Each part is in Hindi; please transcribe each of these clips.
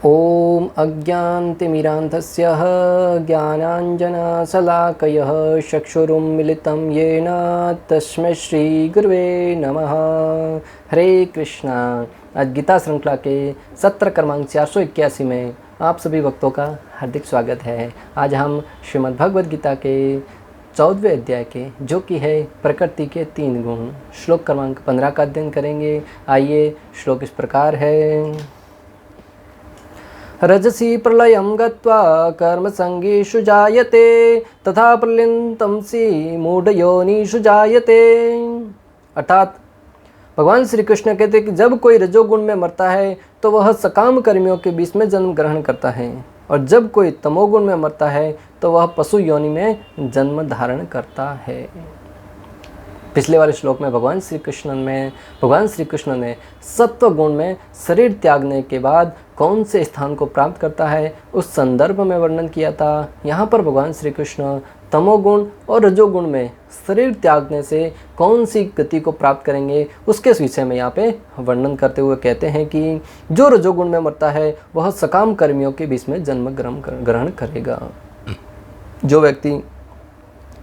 ॐ अज्ञानतिमिरान्धस्य ज्ञानाञ्जनशलाकयः चक्षुरुन्मिलितं येन तस्मै श्रीगुरुवे नमः। हरे कृष्णा। आज गीता श्रृंखला के सत्र क्रमांक 481 में आप सभी भक्तों का हार्दिक स्वागत है। आज हम श्रीमद् भगवद गीता के 14वें अध्याय के जो कि है प्रकृति के 3 गुण श्लोक क्रमांक 15 का अध्ययन करेंगे। आइए, श्लोक इस प्रकार है। रजसी प्रलयं गत्वा कर्मसंगीषु जायते तथा प्रलयन्तंसि मूढ़योनिषु जायते। अर्थात भगवान श्री कृष्ण कहते हैं कि जब कोई रजोगुण में मरता है तो वह सकाम कर्मियों के बीच में जन्म ग्रहण करता है, और जब कोई तमोगुण में मरता है तो वह पशु योनि में जन्म धारण करता है। पिछले वाले श्लोक में भगवान श्री कृष्ण ने सत्व गुण में शरीर त्यागने के बाद कौन से स्थान को प्राप्त करता है उस संदर्भ में वर्णन किया था। यहाँ पर भगवान श्री कृष्ण तमोगुण और रजोगुण में शरीर त्यागने से कौन सी गति को प्राप्त करेंगे उसके विषय में यहाँ पे वर्णन करते हुए कहते हैं कि जो रजोगुण में मरता है वह सकाम कर्मियों के बीच में जन्म ग्रहण करेगा। जो व्यक्ति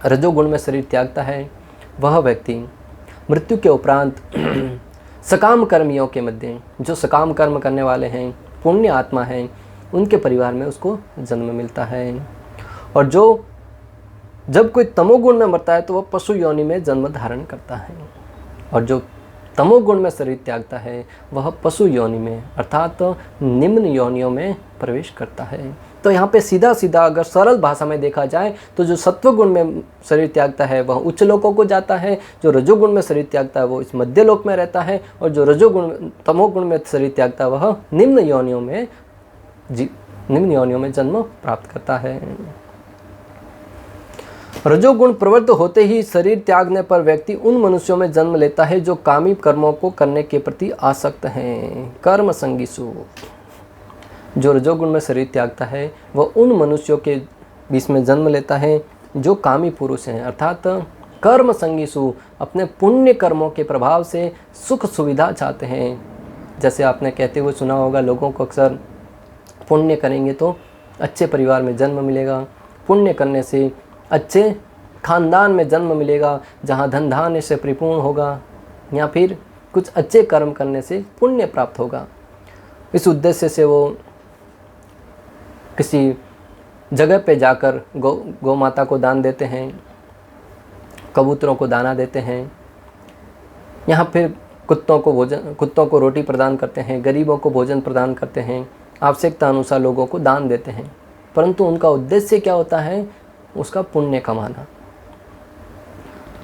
रजोगुण में शरीर त्यागता है वह व्यक्ति मृत्यु के उपरांत सकाम कर्मियों के मध्य, जो सकाम कर्म करने वाले हैं, पुण्य आत्मा हैं, उनके परिवार में उसको जन्म मिलता है। और जब कोई तमोगुण में मरता है तो वह पशु योनि में जन्म धारण करता है, और जो तमोगुण में शरीर त्यागता है वह पशु योनि में अर्थात निम्न योनियों में प्रवेश करता है। तो यहाँ पे सीधा सीधा अगर सरल भाषा में देखा जाए तो जो सत्वगुण में शरीर त्यागता है वह उच्च लोकों को जाता है, जो रजोगुण में शरीर त्यागता है वो इस मध्य लोक में रहता है, और जो तमोगुण में शरीर त्यागता है वह निम्न योनियों में जन्म प्राप्त करता है। रजोगुण प्रवृत्त होते ही शरीर त्यागने पर व्यक्ति उन मनुष्यों में जन्म लेता है जो कामी कर्मों को करने के प्रति आसक्त हैं। कर्म संगीसु, जो रजोगुण में शरीर त्यागता है वह उन मनुष्यों के बीच में जन्म लेता है जो कामी पुरुष हैं, अर्थात कर्म संगीसु, अपने पुण्य कर्मों के प्रभाव से सुख सुविधा चाहते हैं। जैसे आपने कहते हुए सुना होगा, लोगों को अक्सर पुण्य करेंगे तो अच्छे परिवार में जन्म मिलेगा, पुण्य करने से अच्छे खानदान में जन्म मिलेगा जहाँ धन धान्य से परिपूर्ण होगा, या फिर कुछ अच्छे कर्म करने से पुण्य प्राप्त होगा। इस उद्देश्य से वो किसी जगह पे जाकर गौ माता को दान देते हैं, कबूतरों को दाना देते हैं, यहाँ फिर कुत्तों को रोटी प्रदान करते हैं, गरीबों को भोजन प्रदान करते हैं, आवश्यकता अनुसार लोगों को दान देते हैं। परंतु उनका उद्देश्य क्या होता है? उसका पुण्य कमाना।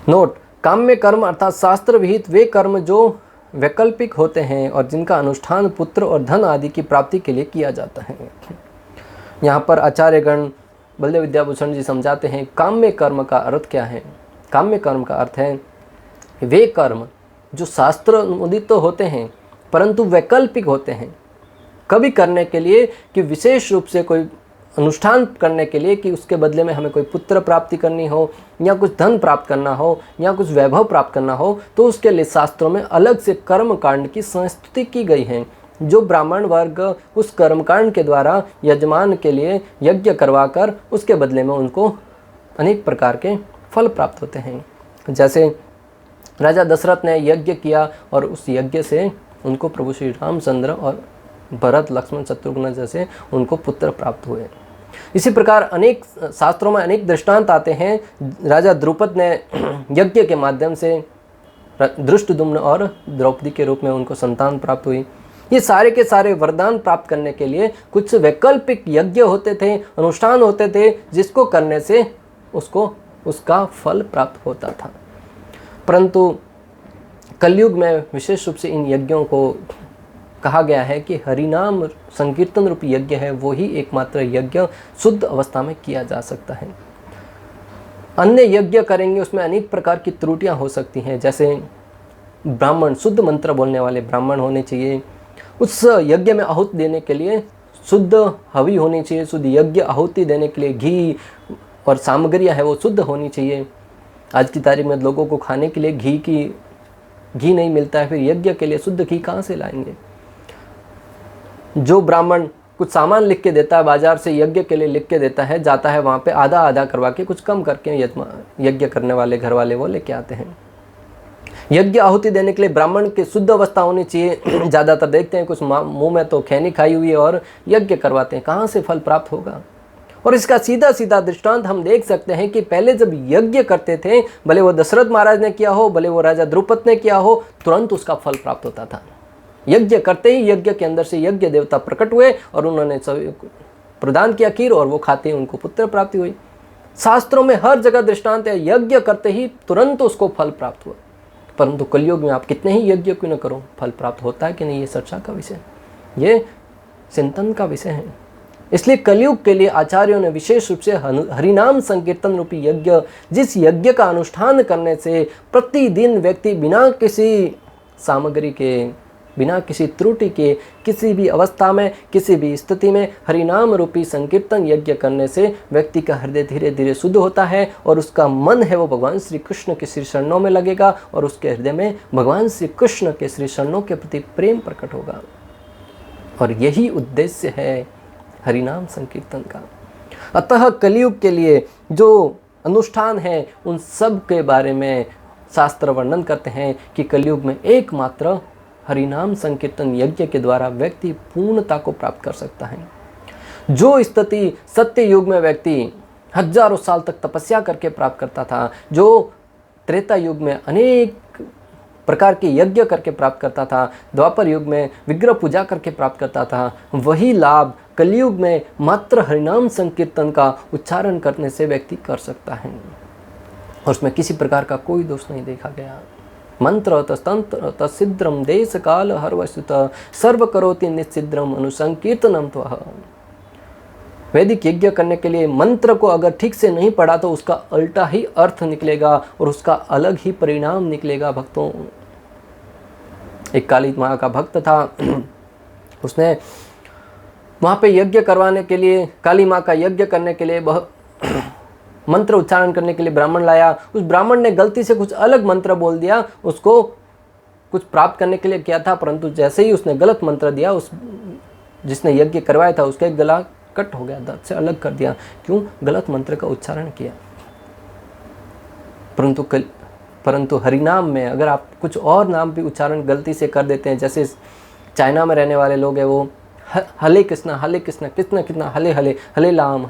नोट, काम्य कर्म अर्थात शास्त्र विहित वे कर्म जो वैकल्पिक होते हैं और जिनका अनुष्ठान पुत्र और धन आदि की प्राप्ति के लिए किया जाता है। यहाँ पर आचार्यगण बलदेव विद्याभूषण जी समझाते हैं काम्य कर्म का अर्थ क्या है। काम्य कर्म का अर्थ है वे कर्म जो शास्त्र अनुमोदित तो होते हैं परंतु वैकल्पिक होते हैं, कभी करने के लिए कि विशेष रूप से कोई अनुष्ठान करने के लिए कि उसके बदले में हमें कोई पुत्र प्राप्ति करनी हो, या कुछ धन प्राप्त करना हो, या कुछ वैभव प्राप्त करना हो, तो उसके लिए शास्त्रों में अलग से कर्म कांड की संस्तुति की गई है। जो ब्राह्मण वर्ग उस कर्मकांड के द्वारा यजमान के लिए यज्ञ करवाकर उसके बदले में उनको अनेक प्रकार के फल प्राप्त होते हैं। जैसे राजा दशरथ ने यज्ञ किया और उस यज्ञ से उनको प्रभु श्री रामचंद्र और भरत, लक्ष्मण, शत्रुघ्न जैसे उनको पुत्र प्राप्त हुए। इसी प्रकार अनेक शास्त्रों में अनेक दृष्टांत आते हैं। राजा द्रुपद ने यज्ञ के माध्यम से धृष्टद्युम्न और द्रौपदी के रूप में उनको संतान प्राप्त हुई। ये सारे के सारे वरदान प्राप्त करने के लिए कुछ वैकल्पिक यज्ञ होते थे, अनुष्ठान होते थे, जिसको करने से उसको उसका फल प्राप्त होता था। परंतु कलयुग में विशेष रूप से इन यज्ञों को कहा गया है कि हरिनाम संकीर्तन रूपी यज्ञ है, वो ही एकमात्र यज्ञ शुद्ध अवस्था में किया जा सकता है। अन्य यज्ञ करेंगे उसमें अनेक प्रकार की त्रुटियां हो सकती हैं। जैसे ब्राह्मण, शुद्ध मंत्र बोलने वाले ब्राह्मण होने चाहिए, उस यज्ञ में आहुति देने के लिए शुद्ध हवि होनी चाहिए, शुद्ध यज्ञ आहुति देने के लिए घी और सामग्रियाँ है वो शुद्ध होनी चाहिए। आज की तारीख में लोगों को खाने के लिए घी नहीं मिलता है, फिर यज्ञ के लिए शुद्ध घी कहाँ से लाएंगे। जो ब्राह्मण कुछ सामान लिख के देता है, बाजार से यज्ञ के लिए लिख के देता है, जाता है वहाँ पे आधा आधा करवा के कुछ कम करके यज्ञ करने वाले घर वाले वो लेके आते हैं। यज्ञ आहुति देने के लिए ब्राह्मण की शुद्ध अवस्था होनी चाहिए। ज़्यादातर देखते हैं कुछ मुंह में तो खैनी खाई हुई है और यज्ञ करवाते हैं, कहाँ से फल प्राप्त होगा। और इसका सीधा सीधा दृष्टांत हम देख सकते हैं कि पहले जब यज्ञ करते थे, भले वो दशरथ महाराज ने किया हो, भले वो राजा द्रुपद ने किया हो, तुरंत उसका फल प्राप्त होता था। यज्ञ करते ही यज्ञ के अंदर से यज्ञ देवता प्रकट हुए और उन्होंने प्रदान किया खीर, और वो खाते ही उनको पुत्र प्राप्ति हुई। शास्त्रों में हर जगह दृष्टांत है, यज्ञ करते ही तुरंत उसको फल प्राप्त हुआ। परंतु कलयुग में आप कितने ही यज्ञ क्यों न करो, फल प्राप्त होता है कि नहीं, ये चर्चा का विषय, ये चिंतन का विषय है। इसलिए कलयुग के लिए आचार्यों ने विशेष रूप से हरिनाम संकीर्तन रूपी यज्ञ, जिस यज्ञ का अनुष्ठान करने से प्रतिदिन व्यक्ति बिना किसी सामग्री के, बिना किसी त्रुटि के, किसी भी अवस्था में, किसी भी स्थिति में हरिनाम रूपी संकीर्तन यज्ञ करने से व्यक्ति का हृदय धीरे धीरे शुद्ध होता है और उसका मन है वो भगवान श्री कृष्ण के श्री चरणों में लगेगा और उसके हृदय में भगवान श्री कृष्ण के श्री चरणों के प्रति प्रेम प्रकट होगा। और यही उद्देश्य है हरिनाम संकीर्तन का। अतः कलयुग के लिए जो अनुष्ठान है उन सब के बारे में शास्त्र वर्णन करते हैं कि कलयुग में एकमात्र हरिनाम संकीर्तन यज्ञ के द्वारा व्यक्ति पूर्णता को प्राप्त कर सकता है। जो स्थिति सत्य युग में व्यक्ति हजारों साल तक तपस्या करके प्राप्त करता था, जो त्रेता युग में अनेक प्रकार के यज्ञ करके प्राप्त करता था, द्वापर युग में विग्रह पूजा करके प्राप्त करता था, वही लाभ कलयुग में मात्र हरिनाम संकीर्तन का उच्चारण करने से व्यक्ति कर सकता है। और उसमें किसी प्रकार का कोई दोष नहीं देखा गया। मंत्र तंत्र तसिद्रम देश काल हर वस्तुत सर्व करोति निश्चिद्रम अनुसंकीर्तनम त्वः। वैदिक यज्ञ करने के लिए मंत्र को अगर ठीक से नहीं पढ़ा तो उसका उल्टा ही अर्थ निकलेगा और उसका अलग ही परिणाम निकलेगा। भक्तों, एक काली माँ का भक्त था, उसने वहाँ पे यज्ञ करवाने के लिए, काली माँ का यज्ञ करने के लिए मंत्र उच्चारण करने के लिए ब्राह्मण लाया। उस ब्राह्मण ने गलती से कुछ अलग मंत्र बोल दिया, उसको कुछ प्राप्त करने के लिए किया था, परंतु जैसे ही उसने गलत मंत्र दिया, उस जिसने यज्ञ करवाया था उसका गला कट हो गया, दर्द से अलग कर दिया। क्यों? गलत मंत्र का उच्चारण किया। परंतु हरिनाम में अगर आप कुछ और नाम भी उच्चारण गलती से कर देते हैं, जैसे चाइना में रहने वाले लोग हैं, वो हले कृष्णा कृष्णा कृष्णा हले हले हले लाम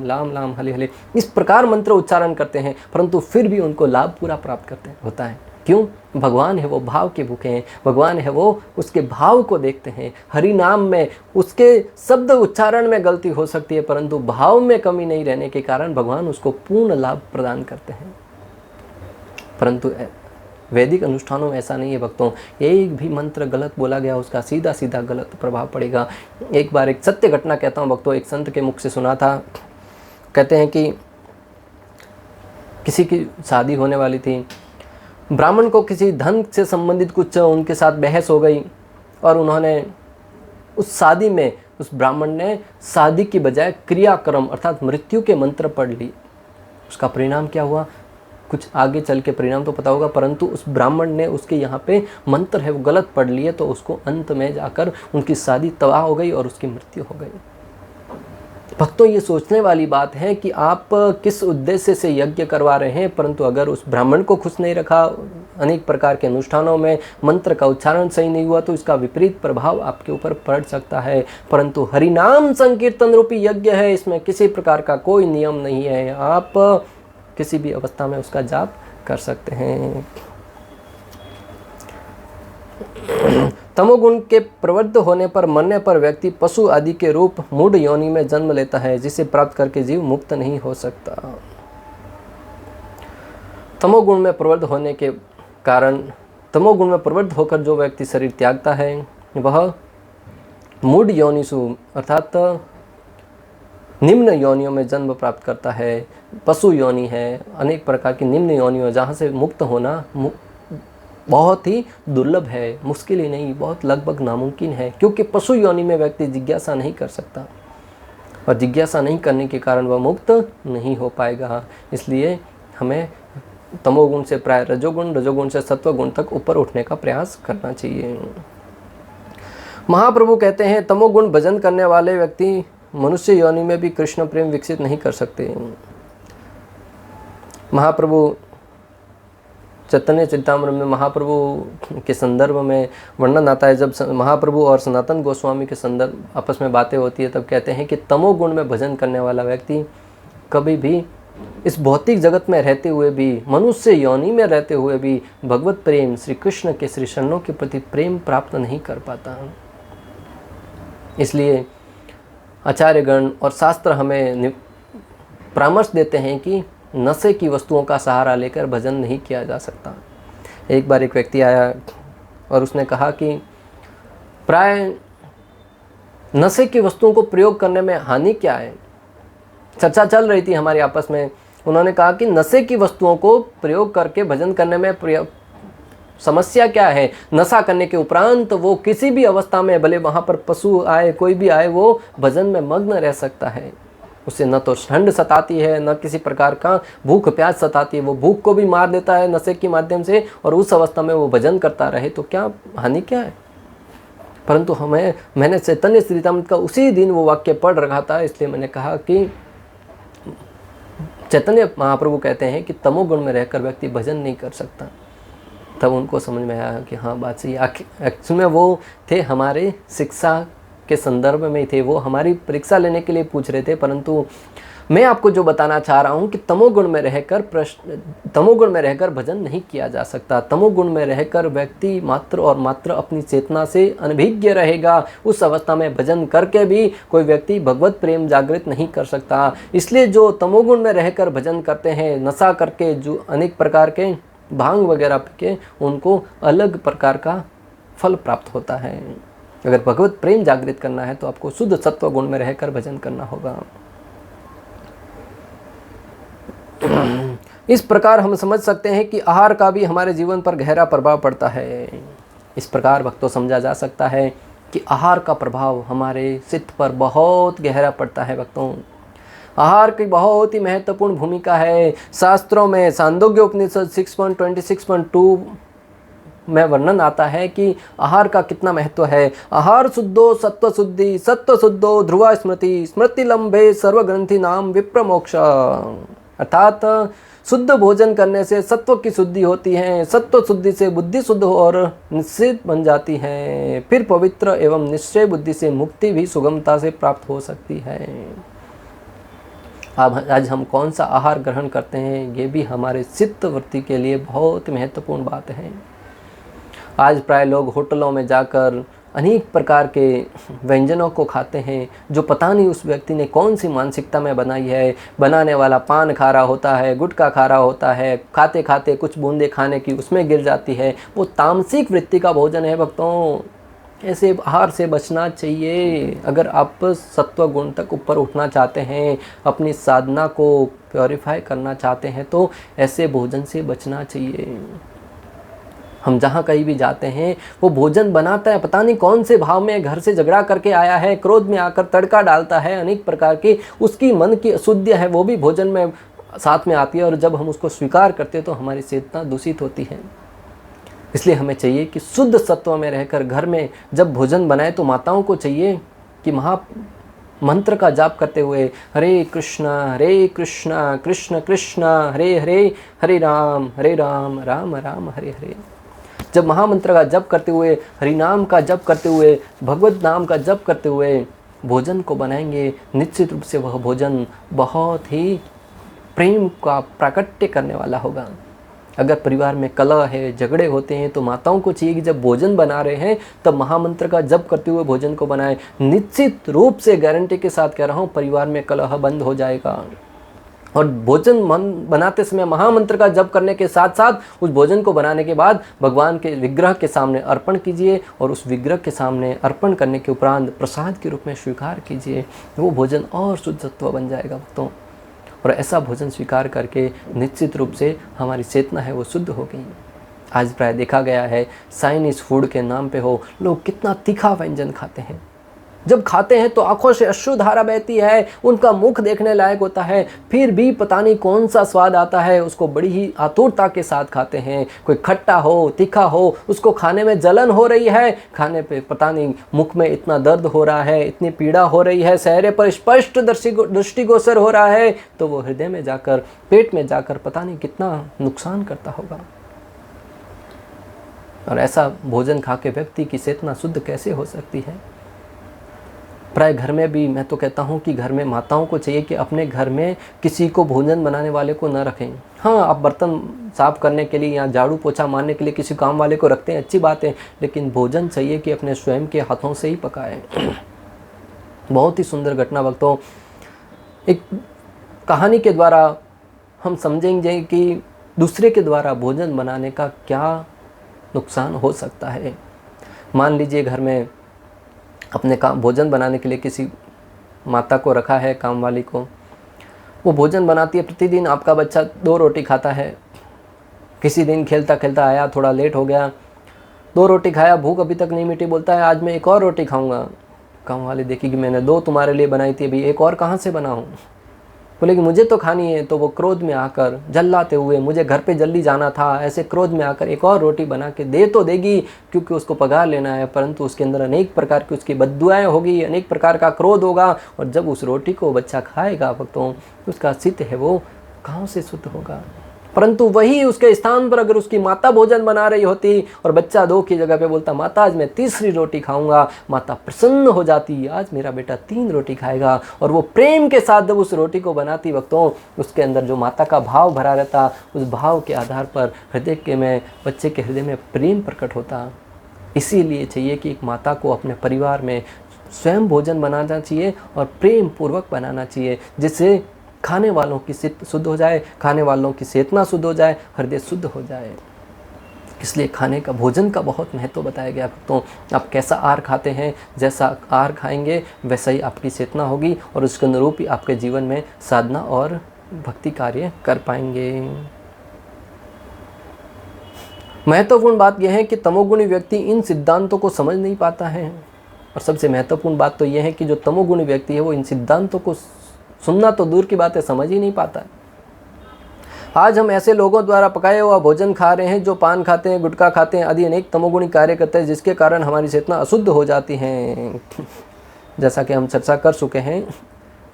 लाम लाम हले हले, इस प्रकार मंत्र उच्चारण करते हैं, परंतु फिर भी उनको लाभ पूरा प्राप्त करते होता है। क्यों? भगवान है वो भाव के भूखे हैं, भगवान है वो उसके भाव को देखते हैं। हरि नाम में उसके शब्द उच्चारण में गलती हो सकती है, परंतु भाव में कमी नहीं रहने के कारण भगवान उसको पूर्ण लाभ प्रदान करते हैं। परंतु वैदिक अनुष्ठानों में ऐसा नहीं है भक्तों। एक भी मंत्र गलत बोला गया उसका सीधा सीधा गलत प्रभाव पड़ेगा। एक बार एक सत्य घटना कहता हूँ भक्तों, एक संत के मुख से सुना था। कहते हैं कि किसी की शादी होने वाली थी, ब्राह्मण को किसी धन से संबंधित कुछ उनके साथ बहस हो गई और उन्होंने उस शादी में, उस ब्राह्मण ने शादी की बजाय क्रियाक्रम अर्थात मृत्यु के मंत्र पढ़ लिए। उसका परिणाम क्या हुआ, कुछ आगे चल के परिणाम तो पता होगा, परंतु उस ब्राह्मण ने उसके यहाँ पे मंत्र है वो गलत पढ़ लिए, तो उसको अंत में जाकर उनकी शादी तबाह हो गई और उसकी मृत्यु हो गई। भक्तों, ये सोचने वाली बात है कि आप किस उद्देश्य से यज्ञ करवा रहे हैं, परंतु अगर उस ब्राह्मण को खुश नहीं रखा, अनेक प्रकार के अनुष्ठानों में मंत्र का उच्चारण सही नहीं हुआ, तो इसका विपरीत प्रभाव आपके ऊपर पड़ सकता है। परंतु हरिनाम संकीर्तन रूपी यज्ञ है, इसमें किसी प्रकार का कोई नियम नहीं है, आप किसी भी अवस्था में उसका जाप कर सकते हैं। तमोगुण के प्रवृत्त होने पर, मरने पर व्यक्ति पशु आदि के रूप मूढ़ योनि में जन्म लेता है, जिसे प्राप्त करके जीव मुक्त नहीं हो सकता। तमोगुण में प्रवृत्त होने के कारण, तमोगुण में प्रवृत्त होकर जो व्यक्ति शरीर त्यागता है वह मूढ़ योनिषु अर्थात निम्न योनियों में जन्म प्राप्त करता है। पशु योनि है, अनेक प्रकार की निम्न योनियों, जहाँ से मुक्त होना बहुत ही दुर्लभ है, मुश्किल ही नहीं, बहुत लगभग नामुमकिन है, क्योंकि पशु योनि में व्यक्ति जिज्ञासा नहीं कर सकता और जिज्ञासा नहीं करने के कारण वह मुक्त नहीं हो पाएगा। इसलिए हमें तमोगुण से प्राय रजोगुण, रजोगुण से सत्वगुण तक ऊपर उठने का प्रयास करना चाहिए। महाप्रभु कहते हैं तमोगुण भजन करने वाले व्यक्ति मनुष्य योनि में भी कृष्ण प्रेम विकसित नहीं कर सकते। महाप्रभु चैतन्य चरितामृत में महाप्रभु के संदर्भ में वर्णन आता है, जब महाप्रभु और सनातन गोस्वामी के संदर्भ आपस में बातें होती है, तब कहते हैं कि तमोगुण में भजन करने वाला व्यक्ति कभी भी इस भौतिक जगत में रहते हुए भी, मनुष्य योनि में रहते हुए भी भगवत प्रेम, श्री कृष्ण के श्री चरणों के प्रति प्रेम प्राप्त नहीं कर पाता। इसलिए आचार्यगण और शास्त्र हमें परामर्श देते हैं कि नशे की वस्तुओं का सहारा लेकर भजन नहीं किया जा सकता। एक बार एक व्यक्ति आया और उसने कहा कि प्राय नशे की वस्तुओं को प्रयोग करने में हानि क्या है। चर्चा चल रही थी हमारी आपस में। उन्होंने कहा कि नशे की वस्तुओं को प्रयोग करके भजन करने में समस्या क्या है। नशा करने के उपरांत वो किसी भी अवस्था में, भले वहाँ पर पशु आए, कोई भी आए, वो भजन में मग्न रह सकता है। उसे न तो ठंड सताती है, न किसी प्रकार का भूख प्यास सताती है। वो भूख को भी मार देता है नशे के माध्यम से, और उस अवस्था में वो भजन करता रहे तो क्या हानि क्या है। परंतु मैंने चैतन्य चरितामृत का उसी दिन वो वाक्य पढ़ रखा था, इसलिए मैंने कहा कि चैतन्य महाप्रभु कहते हैं कि तमोगुण में रहकर व्यक्ति भजन नहीं कर सकता। तब उनको समझ में आया कि हाँ, बात सही। एक्चुअल में वो थे हमारे शिक्षा के संदर्भ में थे, वो हमारी परीक्षा लेने के लिए पूछ रहे थे। परंतु मैं आपको जो बताना चाह रहा हूँ कि तमोगुण में रहकर भजन नहीं किया जा सकता। तमोगुण में रहकर व्यक्ति मात्र और मात्र अपनी चेतना से अनभिज्ञ रहेगा। उस अवस्था में भजन करके भी कोई व्यक्ति भगवत प्रेम जागृत नहीं कर सकता। इसलिए जो तमोगुण में रहकर भजन करते हैं, नशा करके, जो अनेक प्रकार के भांग वगैरह के, उनको अलग प्रकार का फल प्राप्त होता है। अगर भगवत प्रेम जागृत करना है तो आपको शुद्ध सत्व गुण में रहकर भजन करना होगा। इस प्रकार हम समझ सकते हैं कि आहार का भी हमारे जीवन पर गहरा प्रभाव पड़ता है। इस प्रकार भक्तों समझा जा सकता है कि आहार का प्रभाव हमारे चित्त पर बहुत गहरा पड़ता है। भक्तों, आहार की बहुत ही महत्वपूर्ण भूमिका है। शास्त्रों में छांदोग्य उपनिषद 6.26.2 में वर्णन आता है कि आहार का कितना महत्व है। आहार शुद्धो सत्व शुद्धि, सत्व शुद्धो ध्रुवा स्मृति, स्मृति लंबे सर्वग्रंथि नाम विप्र मोक्ष। अर्थात शुद्ध भोजन करने से सत्व की शुद्धि होती है, सत्व शुद्धि से बुद्धि शुद्ध और निश्चित बन जाती है। फिर पवित्र एवं निश्चय बुद्धि से मुक्ति भी सुगमता से प्राप्त हो सकती है। अब आज हम कौन सा आहार ग्रहण करते हैं, ये भी हमारे चित्त वृत्ति के लिए बहुत महत्वपूर्ण बात है। आज प्राय लोग होटलों में जाकर अनेक प्रकार के व्यंजनों को खाते हैं, जो पता नहीं उस व्यक्ति ने कौन सी मानसिकता में बनाई है। बनाने वाला पान खा रहा होता है, गुटखा खा रहा होता है, खाते खाते कुछ बूंदे खाने की उसमें गिर जाती है। वो तामसिक वृत्ति का भोजन है। भक्तों, ऐसे आहार से बचना चाहिए। अगर आप सत्व गुण तक ऊपर उठना चाहते हैं, अपनी साधना को प्योरीफाई करना चाहते हैं, तो ऐसे भोजन से बचना चाहिए। हम जहाँ कहीं भी जाते हैं, वो भोजन बनाता है, पता नहीं कौन से भाव में घर से झगड़ा करके आया है, क्रोध में आकर तड़का डालता है, अनेक प्रकार की उसकी मन की अशुद्धि है, वो भी भोजन में साथ में आती है। और जब हम उसको स्वीकार करते हैं तो हमारी चेतना दूषित होती है। इसलिए हमें चाहिए कि शुद्ध सत्व में रहकर घर में जब भोजन बनाए तो माताओं को चाहिए कि मंत्र का जाप करते हुए हरे कृष्णा कृष्ण कृष्ण हरे हरे, हरे राम राम राम हरे हरे। जब महामंत्र का जप करते हुए, हरिनाम का जप करते हुए, भगवत नाम का जप करते हुए भोजन को बनाएंगे, निश्चित रूप से वह भोजन बहुत ही प्रेम का प्राकट्य करने वाला होगा। अगर परिवार में कलह है, झगड़े होते हैं, तो माताओं को चाहिए कि जब भोजन बना रहे हैं तब महामंत्र का जप करते हुए भोजन को बनाएं। निश्चित रूप से गारंटी के साथ कह रहा हूँ, परिवार में कलह बंद हो जाएगा। और भोजन बनाते समय महामंत्र का जप करने के साथ साथ उस भोजन को बनाने के बाद भगवान के विग्रह के सामने अर्पण कीजिए, और उस विग्रह के सामने अर्पण करने के उपरांत प्रसाद के रूप में स्वीकार कीजिए। वो भोजन और शुद्ध सत्व बन जाएगा भक्तों। और ऐसा भोजन स्वीकार करके निश्चित रूप से हमारी चेतना है वो शुद्ध हो गई। आज प्राय देखा गया है, चाइनीज़ फूड के नाम पे लोग कितना तीखा व्यंजन खाते हैं। जब खाते हैं तो आंखों से अश्रुधारा बहती है, उनका मुख देखने लायक होता है, फिर भी पता नहीं कौन सा स्वाद आता है, उसको बड़ी ही आतुरता के साथ खाते हैं। कोई खट्टा हो, तीखा हो, उसको खाने में जलन हो रही है, खाने पे पता नहीं मुख में इतना दर्द हो रहा है, इतनी पीड़ा हो रही है, चेहरे पर स्पष्ट दृष्टिगोचर हो रहा है, तो वो हृदय में जाकर, पेट में जाकर पता नहीं कितना नुकसान करता होगा। और ऐसा भोजन खा के व्यक्ति की चेतना शुद्ध कैसे हो सकती है? प्राय घर में भी मैं तो कहता हूँ कि घर में माताओं को चाहिए कि अपने घर में किसी को भोजन बनाने वाले को न रखें। हाँ, आप बर्तन साफ करने के लिए या झाड़ू पोछा मारने के लिए किसी काम वाले को रखते हैं, अच्छी बात है, लेकिन भोजन चाहिए कि अपने स्वयं के हाथों से ही पकाएं। बहुत ही सुंदर घटना भक्तों, एक कहानी के द्वारा हम समझेंगे कि दूसरे के द्वारा भोजन बनाने का क्या नुकसान हो सकता है। मान लीजिए घर में अपने काम भोजन बनाने के लिए किसी माता को रखा है, काम वाली को, वो भोजन बनाती है। प्रतिदिन आपका बच्चा 2 रोटी खाता है। किसी दिन खेलता खेलता आया, थोड़ा लेट हो गया, 2 रोटी खाया, भूख अभी तक नहीं मिटी, बोलता है आज मैं एक और रोटी खाऊंगा। काम वाली देखी कि मैंने 2 तुम्हारे लिए बनाई थी, अभी एक और कहाँ से बनाऊँ? बोले कि मुझे तो खानी है। तो वो क्रोध में आकर, जल्लाते हुए, मुझे घर पे जल्दी जाना था, ऐसे क्रोध में आकर एक और रोटी बना के दे तो देगी क्योंकि उसको पगार लेना है, परंतु उसके अंदर अनेक प्रकार की उसकी बद्दुआएं होगी, अनेक प्रकार का क्रोध होगा। और जब उस रोटी को बच्चा खाएगा भक्तों, उसका चित्त है वो कहाँ से शुद्ध होगा? परंतु वही उसके स्थान पर अगर उसकी माता भोजन बना रही होती और बच्चा 2 की जगह पे बोलता माता आज मैं 3री रोटी खाऊंगा, माता प्रसन्न हो जाती, आज मेरा बेटा 3 रोटी खाएगा। और वो प्रेम के साथ जब उस रोटी को बनाती वक्तों, उसके अंदर जो माता का भाव भरा रहता, उस भाव के आधार पर हृदय के में, बच्चे के हृदय में प्रेम प्रकट होता। इसीलिए चाहिए कि एक माता को अपने परिवार में स्वयं भोजन बनाना चाहिए और प्रेम पूर्वक बनाना चाहिए, जिससे खाने वालों की चित्त शुद्ध हो जाए, खाने वालों की चेतना शुद्ध हो जाए, हृदय शुद्ध हो जाए। इसलिए खाने का, भोजन का बहुत महत्व बताया गया भक्तों। आप कैसा आहार खाते हैं, जैसा आहार खाएंगे वैसा ही आपकी चेतना होगी और उसके अनुरूप ही आपके जीवन में साधना और भक्ति कार्य कर पाएंगे। महत्वपूर्ण बात यह है कि तमोगुणी व्यक्ति इन सिद्धांतों को समझ नहीं पाता है। और सबसे महत्वपूर्ण बात तो यह है कि जो तमोगुणी व्यक्ति है वो इन सिद्धांतों को सुनना तो दूर की बात है, समझ ही नहीं पाता। आज हम ऐसे लोगों द्वारा पकाया हुआ भोजन खा रहे हैं जो पान खाते हैं, गुटखा खाते हैं, आदि अनेक तमोगुणी कार्य करते हैं, जिसके कारण हमारी चेतना अशुद्ध हो जाती है। जैसा कि हम चर्चा कर चुके हैं,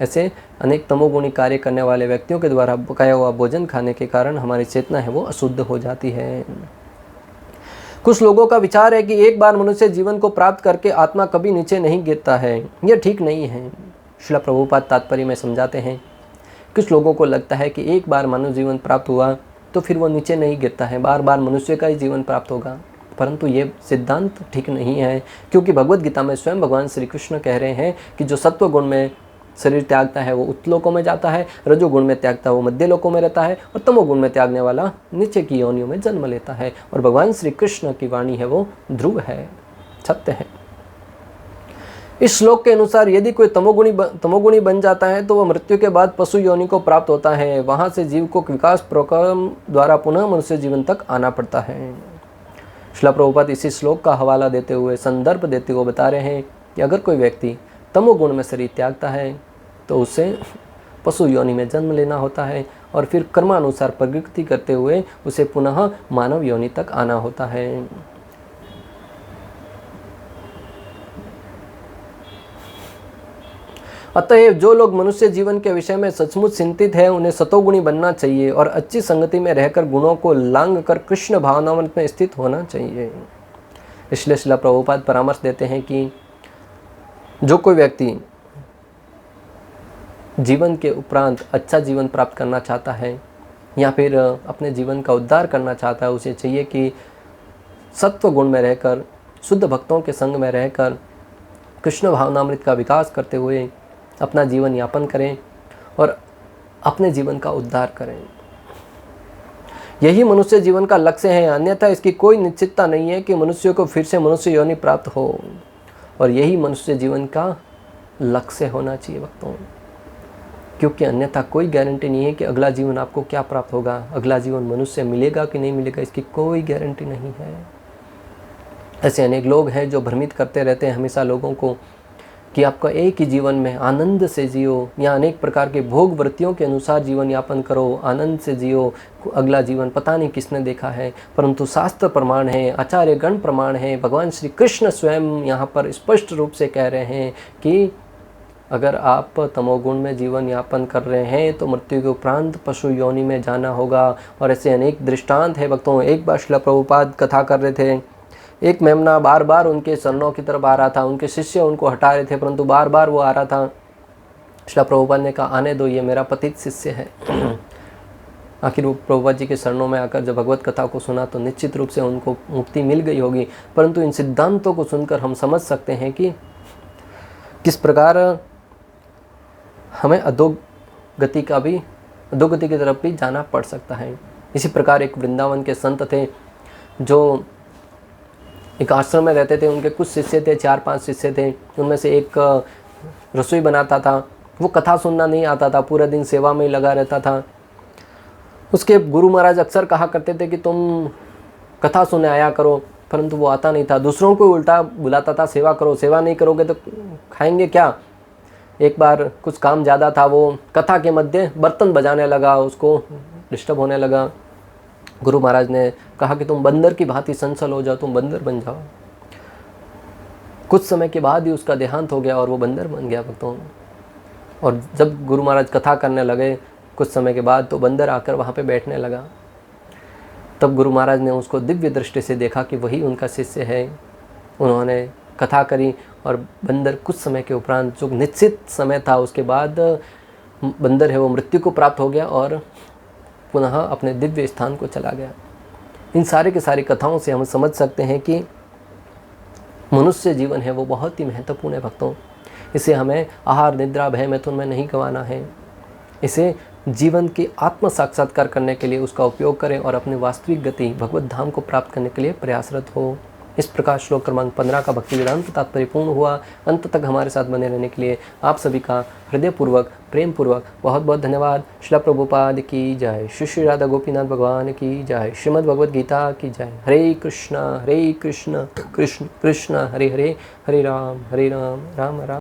ऐसे अनेक तमोगुणी कार्य करने वाले व्यक्तियों के द्वारा पकाया हुआ भोजन खाने के कारण हमारी चेतना है वो अशुद्ध हो जाती है। कुछ लोगों का विचार है कि एक बार मनुष्य जीवन को प्राप्त करके आत्मा कभी नीचे नहीं गिरता है। यह ठीक नहीं है। श्रील प्रभुपाद तात्पर्य में समझाते हैं, कुछ लोगों को लगता है कि एक बार मानव जीवन प्राप्त हुआ तो फिर वो नीचे नहीं गिरता है, बार बार मनुष्य का ही जीवन प्राप्त होगा। परंतु ये सिद्धांत ठीक नहीं है, क्योंकि भगवत गीता में स्वयं भगवान श्री कृष्ण कह रहे हैं कि जो सत्व गुण में शरीर त्यागता है वो उच्च लोकों में जाता है, रजोगुण में त्यागता है वो मध्य लोकों में रहता है, और तमोगुण में त्यागने वाला नीचे की योनियों में जन्म लेता है। और भगवान श्री कृष्ण की वाणी है वो ध्रुव है, सत्य है। इस श्लोक के अनुसार यदि कोई तमोगुणी बन जाता है तो वह मृत्यु के बाद पशु योनि को प्राप्त होता है। वहाँ से जीव को विकास प्रक्रम द्वारा पुनः मनुष्य जीवन तक आना पड़ता है। श्रील प्रभुपाद इसी श्लोक का हवाला देते हुए, संदर्भ देते हुए बता रहे हैं कि अगर कोई व्यक्ति तमोगुण में शरीर त्यागता है तो उसे पशु योनि में जन्म लेना होता है और फिर कर्मानुसार प्रवृत्ति करते हुए उसे पुनः मानव योनि तक आना होता है। अतएव जो लोग मनुष्य जीवन के विषय में सचमुच चिंतित है उन्हें सतोगुणी बनना चाहिए और अच्छी संगति में रहकर गुणों को लांघ कर कृष्ण भावनामृत में स्थित होना चाहिए। इसलिए श्रील प्रभुपाद परामर्श देते हैं कि जो कोई व्यक्ति जीवन के उपरांत अच्छा जीवन प्राप्त करना चाहता है या फिर अपने जीवन का उद्धार करना चाहता है, उसे चाहिए कि सत्व गुण में रहकर, शुद्ध भक्तों के संग में रहकर कृष्ण भावनामृत का विकास करते हुए अपना जीवन यापन करें और अपने जीवन का उद्धार करें। यही मनुष्य जीवन का लक्ष्य है, अन्यथा इसकी कोई निश्चितता नहीं है कि मनुष्य को फिर से मनुष्य योनि प्राप्त हो। और यही मनुष्य जीवन का लक्ष्य होना चाहिए भक्तों, क्योंकि अन्यथा कोई गारंटी नहीं है कि अगला जीवन आपको क्या प्राप्त होगा। अगला जीवन मनुष्य मिलेगा कि नहीं मिलेगा इसकी कोई गारंटी नहीं है। ऐसे अनेक लोग हैं जो भ्रमित करते रहते हैं हमेशा लोगों को कि आपका एक ही जीवन में आनंद से जियो, या अनेक प्रकार के भोग वृत्तियों के अनुसार जीवन यापन करो, आनंद से जियो। अगला जीवन पता नहीं किसने देखा है, परंतु शास्त्र प्रमाण है, आचार्य गण प्रमाण है, भगवान श्री कृष्ण स्वयं यहाँ पर स्पष्ट रूप से कह रहे हैं कि अगर आप तमोगुण में जीवन यापन कर रहे हैं तो मृत्यु के उपरांत पशु योनि में जाना होगा। और ऐसे अनेक दृष्टांत है भक्तों। एक बार श्रील प्रभुपाद कथा कर रहे थे, एक मेमना बार बार उनके चरणों की तरफ आ रहा था, उनके शिष्य उनको हटा रहे थे, परंतु बार बार वो आ रहा था। श्रील प्रभुपाद ने कहा आने दो, ये मेरा पतित शिष्य है। आखिर वो प्रभुपाद जी के शरणों में आकर जब भगवत कथा को सुना तो निश्चित रूप से उनको मुक्ति मिल गई होगी। परंतु इन सिद्धांतों को सुनकर हम समझ सकते हैं कि किस प्रकार हमें अधोगति की तरफ भी जाना पड़ सकता है। इसी प्रकार एक वृंदावन के संत थे जो एक आश्रम में रहते थे। उनके कुछ शिष्य थे, 4-5 शिष्य थे। उनमें से एक रसोई बनाता था, वो कथा सुनना नहीं आता था, पूरा दिन सेवा में ही लगा रहता था। उसके गुरु महाराज अक्सर कहा करते थे कि तुम कथा सुने आया करो, परंतु वो आता नहीं था। दूसरों को उल्टा बुलाता था, सेवा करो, सेवा नहीं करोगे तो खाएंगे क्या। एक बार कुछ काम ज़्यादा था, वो कथा के मध्य बर्तन बजाने लगा, उसको डिस्टर्ब होने लगा। गुरु महाराज ने कहा कि तुम बंदर की भांति संचल हो जाओ, तुम बंदर बन जाओ। कुछ समय के बाद ही उसका देहांत हो गया और वो बंदर बन गया भक्तों। और जब गुरु महाराज कथा करने लगे कुछ समय के बाद, तो बंदर आकर वहाँ पे बैठने लगा। तब गुरु महाराज ने उसको दिव्य दृष्टि से देखा कि वही उनका शिष्य है। उन्होंने कथा करी और बंदर कुछ समय के उपरांत, जो निश्चित समय था उसके बाद, बंदर है वो मृत्यु को प्राप्त हो गया और पुनः अपने दिव्य स्थान को चला गया। इन सारे की सारी कथाओं से हम समझ सकते हैं कि मनुष्य जीवन है वो बहुत ही महत्वपूर्ण है भक्तों। इसे हमें आहार निद्रा भय मैथुन में नहीं गंवाना है। इसे जीवन की आत्म साक्षात्कार करने के लिए उसका उपयोग करें और अपनी वास्तविक गति भगवत धाम को प्राप्त करने के लिए प्रयासरत हो। इस प्रकार श्लोक क्रमांक 15 का भक्ति वेदांत तात्पर्य पूर्ण हुआ। अंत तक हमारे साथ बने रहने के लिए आप सभी का हृदयपूर्वक प्रेम पूर्वक बहुत बहुत धन्यवाद। श्रील प्रभुपाद की जय। श्री श्री राधा गोपीनाथ भगवान की जय। श्रीमद् भगवद गीता की जय। हरे कृष्ण कृष्ण कृष्ण हरे हरे, हरे राम राम राम।